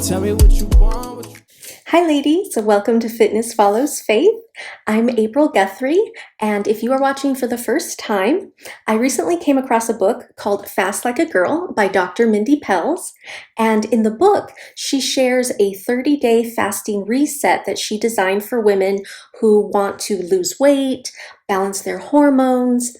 Tell me what you want. Hi ladies, welcome to Fitness Follows Faith. I'm April Guthrie, and if you are watching for the first time, I recently came across a book called Fast Like a Girl by Dr. Mindy Pelz, and in the book, she shares a 30-day fasting reset that she designed for women who want to lose weight, balance their hormones,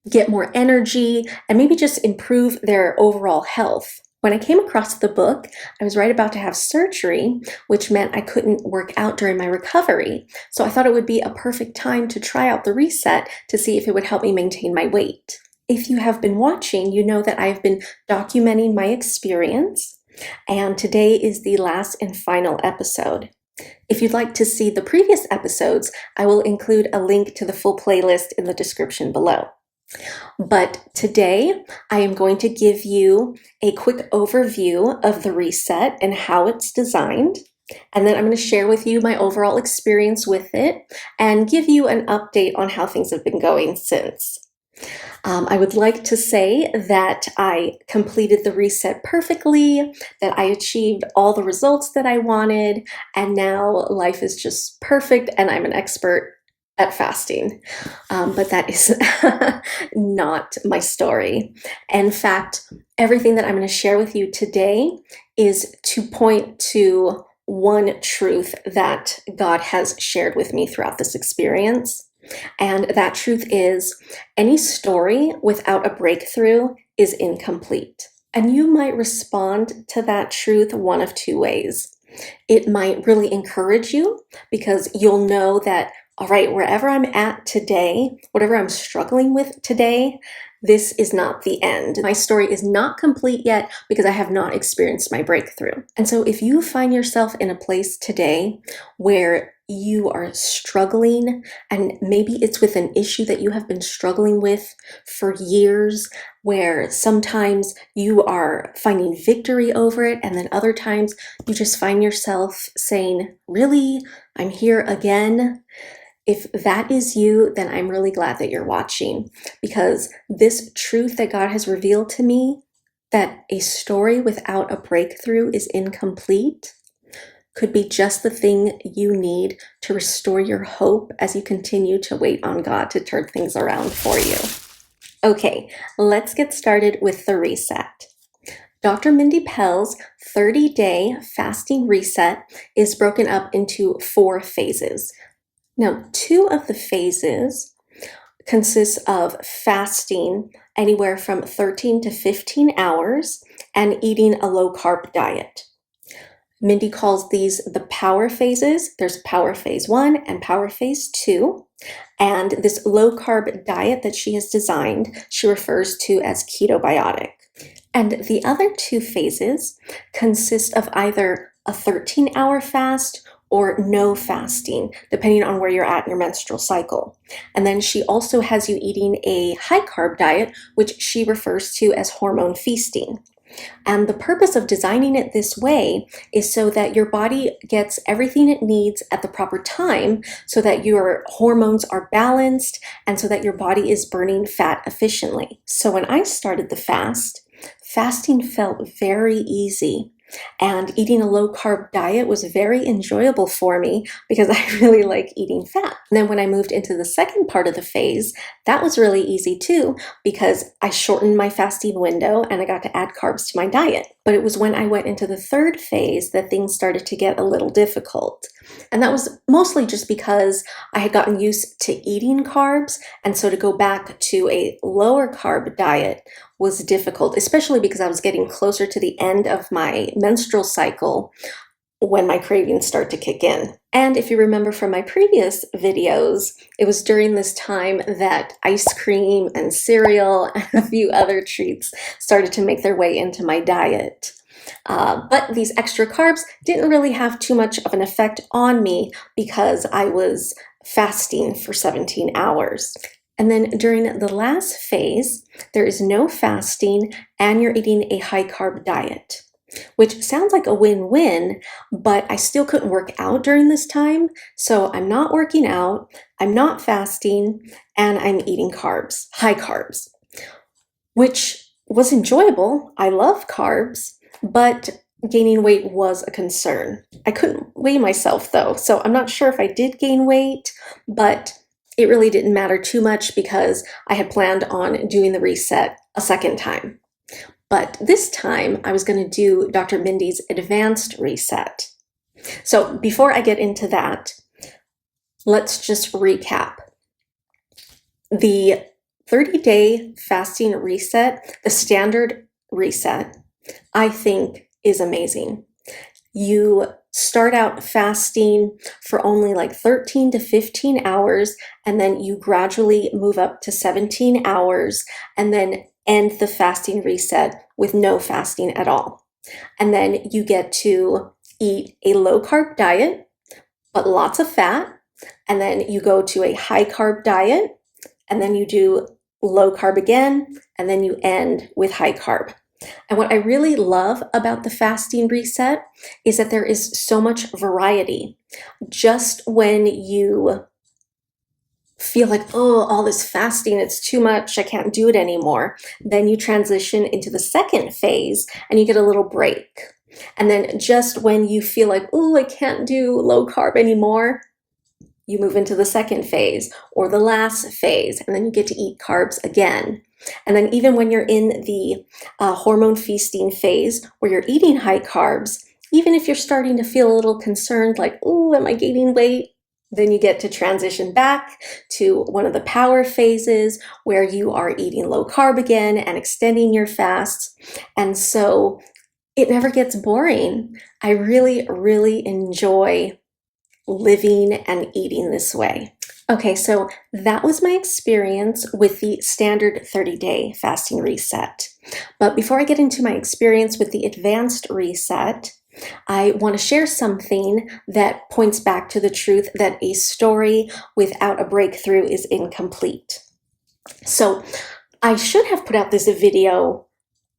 get more energy, and maybe just improve their overall health. When I came across the book, I was right about to have surgery, which meant I couldn't work out during my recovery. So I thought it would be a perfect time to try out the reset to see if it would help me maintain my weight. If you have been watching, you know that I've been documenting my experience, and today is the last and final episode. If you'd like to see the previous episodes, I will include a link to the full playlist in the description below. But today, I am going to give you a quick overview of the reset and how it's designed. And then I'm going to share with you my overall experience with it and give you an update on how things have been going since. I would like to say that I completed the reset perfectly, that I achieved all the results that I wanted, and now life is just perfect and I'm an expert at fasting. But that is not my story. In fact, everything that I'm going to share with you today is to point to one truth that God has shared with me throughout this experience. And that truth is any story without a breakthrough is incomplete. And you might respond to that truth one of two ways. It might really encourage you because you'll know that, all right, wherever I'm at today, whatever I'm struggling with today, this is not the end. My story is not complete yet because I have not experienced my breakthrough. And so if you find yourself in a place today where you are struggling, and maybe it's with an issue that you have been struggling with for years, where sometimes you are finding victory over it, and then other times you just find yourself saying, really, I'm here again. If that is you, then I'm really glad that you're watching, because this truth that God has revealed to me, that a story without a breakthrough is incomplete, could be just the thing you need to restore your hope as you continue to wait on God to turn things around for you. Okay, let's get started with the reset. Dr. Mindy Pelz's 30-day fasting reset is broken up into 4 phases. Now, 2 of the phases consist of fasting anywhere from 13 to 15 hours and eating a low-carb diet. Mindy calls these the power phases. There's power phase 1 and power phase 2. And this low-carb diet that she has designed, she refers to as ketobiotic. And the other 2 phases consist of either a 13-hour fast or no fasting, depending on where you're at in your menstrual cycle. And then she also has you eating a high-carb diet, which she refers to as hormone feasting. And the purpose of designing it this way is so that your body gets everything it needs at the proper time, so that your hormones are balanced and so that your body is burning fat efficiently. So when I started the fast, fasting felt very easy. And eating a low-carb diet was very enjoyable for me because I really like eating fat. And then when I moved into the second part of the phase, that was really easy too because I shortened my fasting window and I got to add carbs to my diet. But it was when I went into the third phase that things started to get a little difficult. And that was mostly just because I had gotten used to eating carbs, and so to go back to a lower carb diet was difficult, especially because I was getting closer to the end of my menstrual cycle when my cravings start to kick in. And if you remember from my previous videos, it was during this time that ice cream and cereal and a few other treats started to make their way into my diet. But these extra carbs didn't really have too much of an effect on me because I was fasting for 17 hours. And then during the last phase, there is no fasting and you're eating a high-carb diet, which sounds like a win-win, but I still couldn't work out during this time. So I'm not working out, I'm not fasting, and I'm eating carbs, high carbs, which was enjoyable. I love carbs, but gaining weight was a concern. I couldn't weigh myself though, so I'm not sure if I did gain weight, but it really didn't matter too much because I had planned on doing the reset a second time. But this time I was going to do Dr. Mindy's advanced reset. So before I get into that, let's just recap. The 30-day fasting reset, the standard reset, I think is amazing. You start out fasting for only like 13 to 15 hours, and then you gradually move up to 17 hours, and then end the fasting reset with no fasting at all. And then you get to eat a low-carb diet, but lots of fat, and then you go to a high-carb diet, and then you do low-carb again, and then you end with high-carb. And what I really love about the fasting reset is that there is so much variety. Just when you feel like, oh, all this fasting, it's too much, I can't do it anymore, then you transition into the second phase and you get a little break. And then just when you feel like, oh, I can't do low carb anymore, you move into the second phase or the last phase, and then you get to eat carbs again. And then even when you're in the hormone feasting phase where you're eating high carbs, even if you're starting to feel a little concerned, like, oh, am I gaining weight? Then you get to transition back to one of the power phases where you are eating low carb again and extending your fasts. And so it never gets boring. I really, really enjoy living and eating this way. Okay, so that was my experience with the standard 30-day fasting reset. But before I get into my experience with the advanced reset, I want to share something that points back to the truth that a story without a breakthrough is incomplete. So I should have put out this video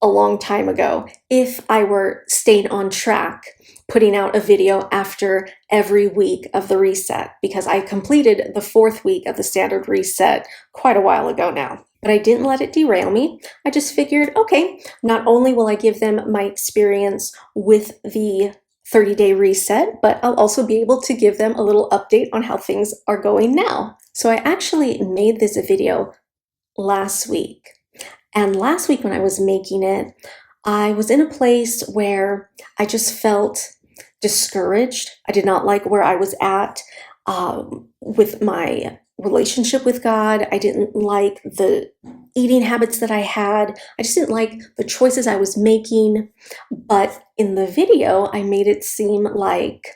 a long time ago if I were staying on track, putting out a video after every week of the reset, because I completed the 4th week of the standard reset quite a while ago now. But I didn't let it derail me. I just figured, okay, not only will I give them my experience with the 30-day reset, but I'll also be able to give them a little update on how things are going now. So I actually made this video last week. And last week when I was making it, I was in a place where I just felt discouraged. I did not like where I was at with my relationship with God. I didn't like the eating habits that I had. I just didn't like the choices I was making. But in the video, I made it seem like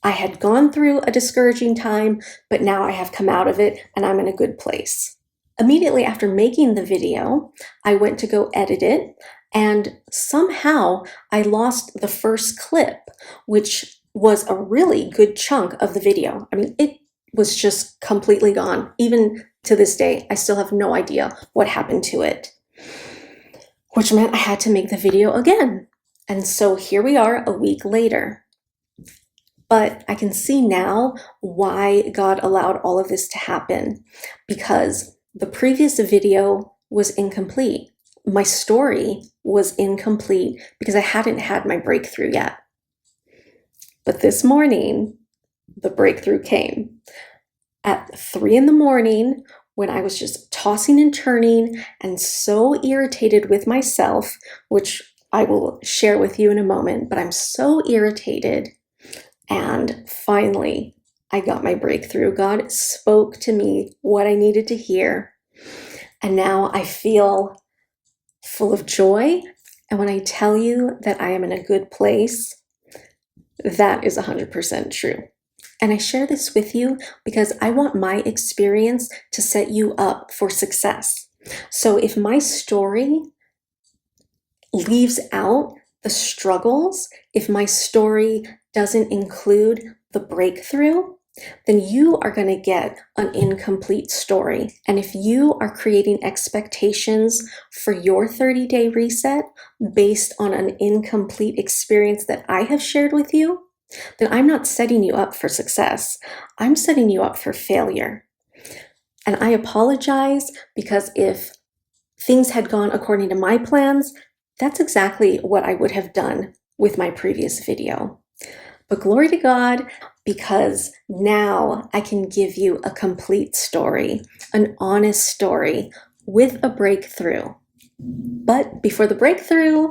I had gone through a discouraging time, but now I have come out of it and I'm in a good place. Immediately after making the video, I went to go edit it, and somehow I lost the first clip, which was a really good chunk of the video. I mean, it was just completely gone. Even to this day, I still have no idea what happened to it, which meant I had to make the video again. And so here we are a week later. But I can see now why God allowed all of this to happen, because the previous video was incomplete. My story was incomplete because I hadn't had my breakthrough yet. But this morning, the breakthrough came. At 3 in the morning, when I was just tossing and turning and so irritated with myself, which I will share with you in a moment, but I'm so irritated. And finally, I got my breakthrough. God spoke to me what I needed to hear. And now I feel full of joy. And when I tell you that I am in a good place, that is 100% true. And I share this with you because I want my experience to set you up for success. So if my story leaves out the struggles, if my story doesn't include the breakthrough, then you are going to get an incomplete story. And if you are creating expectations for your 30-day reset based on an incomplete experience that I have shared with you, then I'm not setting you up for success. I'm setting you up for failure. And I apologize because if things had gone according to my plans, That's exactly what I would have done with my previous video. But glory to God, because now I can give you a complete story, an honest story with a breakthrough. But before the breakthrough,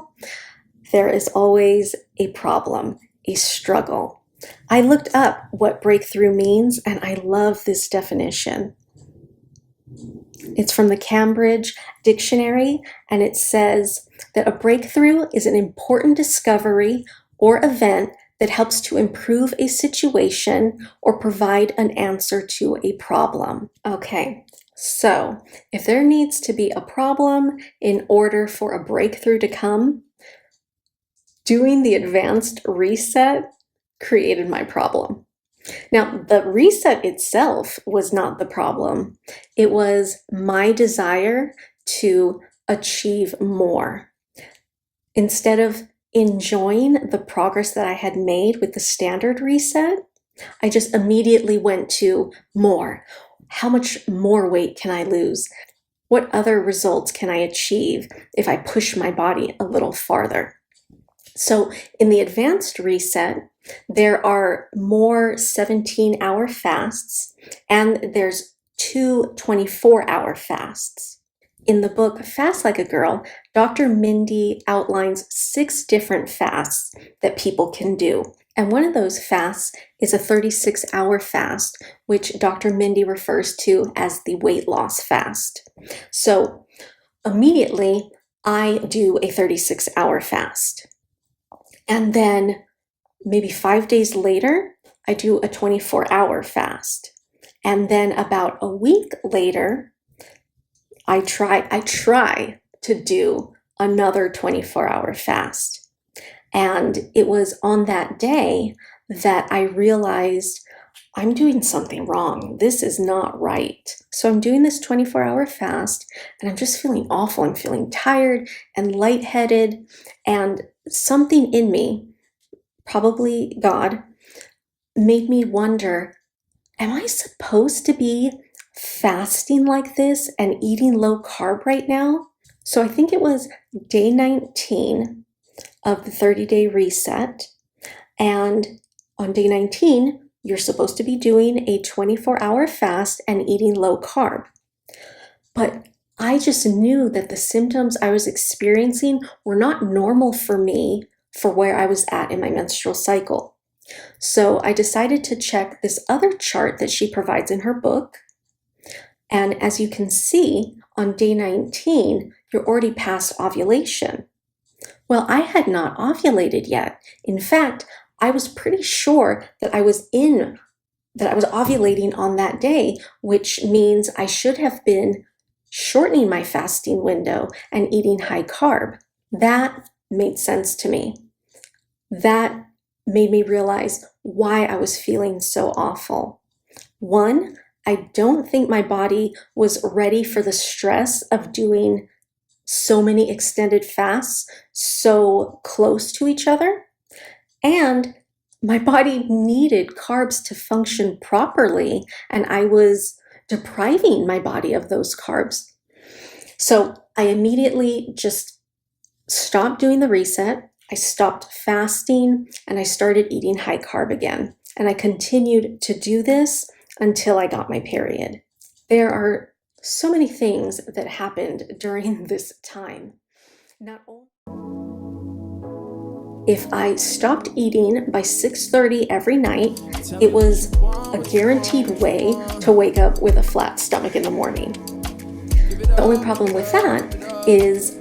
there is always a problem, a struggle. I looked up what breakthrough means, and I love this definition. It's from the Cambridge Dictionary, and it says that a breakthrough is an important discovery or event that helps to improve a situation or provide an answer to a problem. Okay, so if there needs to be a problem in order for a breakthrough to come, doing the advanced reset created my problem. Now, the reset itself was not the problem. It was my desire to achieve more. Instead of enjoying the progress that I had made with the standard reset, I just immediately went to more. How much more weight can I lose? What other results can I achieve if I push my body a little farther? So in the advanced reset, there are more 17-hour fasts, and there's 2 24-hour fasts. In the book Fast Like a Girl, Dr. Mindy outlines 6 different fasts that people can do. And one of those fasts is a 36-hour fast, which Dr. Mindy refers to as the weight loss fast. So immediately, I do a 36-hour fast. And then maybe 5 days later, I do a 24-hour fast. And then about a week later, I try to do another 24-hour fast. And it was on that day that I realized I'm doing something wrong. This is not right. So I'm doing this 24-hour fast, and I'm just feeling awful. I'm feeling tired and lightheaded, and something in me, probably God, made me wonder, am I supposed to be fasting like this and eating low carb right now? So I think it was day 19 of the 30-day reset. And on day 19, you're supposed to be doing a 24-hour fast and eating low carb. But I just knew that the symptoms I was experiencing were not normal for me for where I was at in my menstrual cycle. So I decided to check this other chart that she provides in her book. And as you can see, on day 19, you're already past ovulation. Well, I had not ovulated yet. In fact, I was pretty sure that I was ovulating on that day, which means I should have been shortening my fasting window and eating high carb. That made sense to me. That made me realize why I was feeling so awful. One, I don't think my body was ready for the stress of doing so many extended fasts so close to each other. And my body needed carbs to function properly, and I was depriving my body of those carbs. So I immediately just stopped doing the reset. I stopped fasting, and I started eating high carb again. And I continued to do this until I got my period. There are so many things that happened during this time. Not only if I stopped eating by 6:30 every night, it was a guaranteed way to wake up with a flat stomach in the morning. The only problem with that is